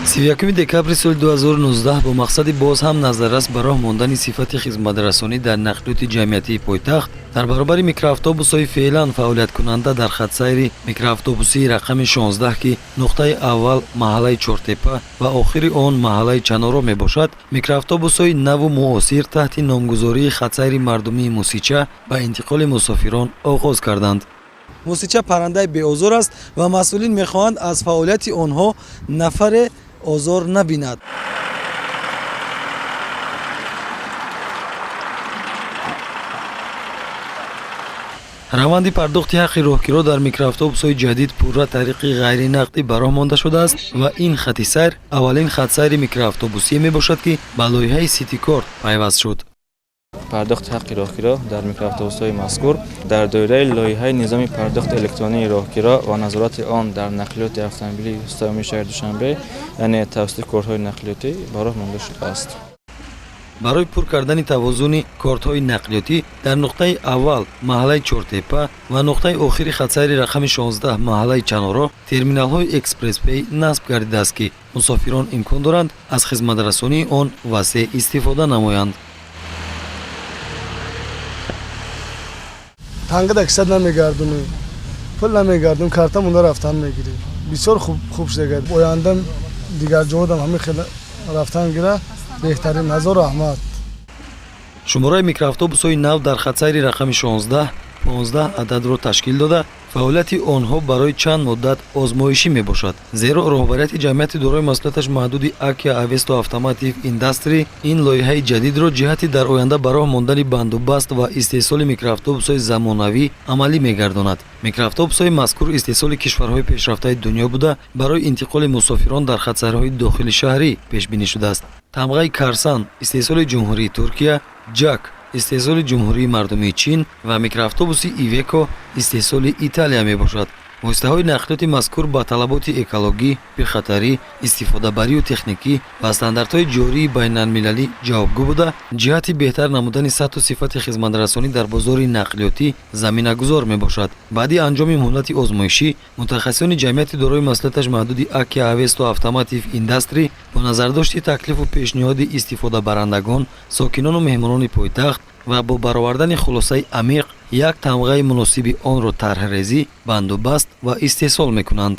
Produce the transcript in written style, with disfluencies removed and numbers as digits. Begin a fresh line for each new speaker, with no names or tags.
31 декабри соли 2019 бо мақсади боз ҳам назаррас ба роҳ мондани сифати хизматрасонӣ дар нақлиёти ҷамъиятии пойтахт дар баробари микроавтобусҳои феълан фаъолияткунанда дар хатсайри микроавтобусии рақами 16 ки нуқтаи аввал маҳаллаи Чортепа ва охири он маҳаллаи Чаноро мебошад, микроавтобусҳои наву муосир таҳти номгузории хатсайри мардумии Мусича ба интиқоли мусофирон оғоз карданд.
Мусича паррандаи беозор аст ва масъулин мехоҳанд аз фаъолияти онҳо нафаре озор набинад. раванди пардохти ҳаққи роҳгиро дар микроавтобусҳои ҷадид пурра тариқи ғайринақдӣ ба роҳ монда шудааст ва ин хати сайр аввалин хатсайри микроавтобусие мебошад ки ба лоиҳаи Ситикорт пайваст шуд.
пардохти ҳаққи роҳгиро дар микроавтобусҳои мазкур дар доираи лоиҳаи низоми пардохти электронии роҳгиро ва назорати он дар нақлиёти автомобили саёми шаҳри Душанбе, яъне тавассути кортҳои нақлиётӣ ба роҳ монда шудааст.
барои пур кардани тавозуни кортҳои нақлиётӣ дар нуқтаи аввал маҳаллаи Чортепа ва нуқтаи охири хатсайри рақами 16 маҳаллаи Чаноро терминалҳои экспресспей насб гардидааст ки мусофирон имкон доранд аз хизматрасонии он васеъ истифода намоянд.
тангада кисад намегардунем, пул намегардум, карта мунда рафтан мегирем. бисёр хуб шуд. оянда дигар ҷоҳодам ҳамин хела рафтан гира беҳтарин. ҳазор раҳмат.
шумораи микроавтобусҳои нав дар хатсайри рақами 15 ададро ташкил дода, фаъолияти онҳо барои чанд муддат озмоишӣ мебошад. зеро роҳбарияти ҷамъияти дорои масъулияташ маҳдуди Akia Avesto Automotive Industry ин лоиҳаи ҷадидро ҷиҳати дар оянда ба роҳ мондани бандубаст ва истеҳсоли микроавтобусҳои замонавӣ амалӣ мегардонад. микроавтобусҳои мазкур истеҳсоли кишварҳои пешрафтаи дунё буда барои интиқоли мусофирон дар хатсайрҳои дохили шаҳрӣ пешбинӣ шудааст. тамғаи Карсан истеҳсоли ҷумҳурии Туркия, ҷак истеҳсоли ҷумҳурии мардумии Чин ва микроавтобуси Ивеко истеҳсоли Италия мебошад. воситаҳои нақлиёти мазкур ба талаботи экологӣ, бехатарӣ, истифодабарию техникӣ ва стандартҳои ҷории байналмилалӣ ҷавобгӯ буда, ҷиҳати беҳтар намудани сатҳу сифати хизматрасонӣ дар бозори нақлиётӣ заминагузор мебошад. баъди анҷоми муҳлати озмоишӣ, мутахассисони ҷамъияти дорои маслиҳаташ маҳдуди Akia Avesto Automotive Industry бо назардошти таклифу пешниҳоди истифодабарандагон, сокинону меҳмонони пойтахт ва бо баровардани хулосаи амиқ як тамғаи муносиби онро тарҳрезӣ, бандубаст ва истеҳсол мекунанд.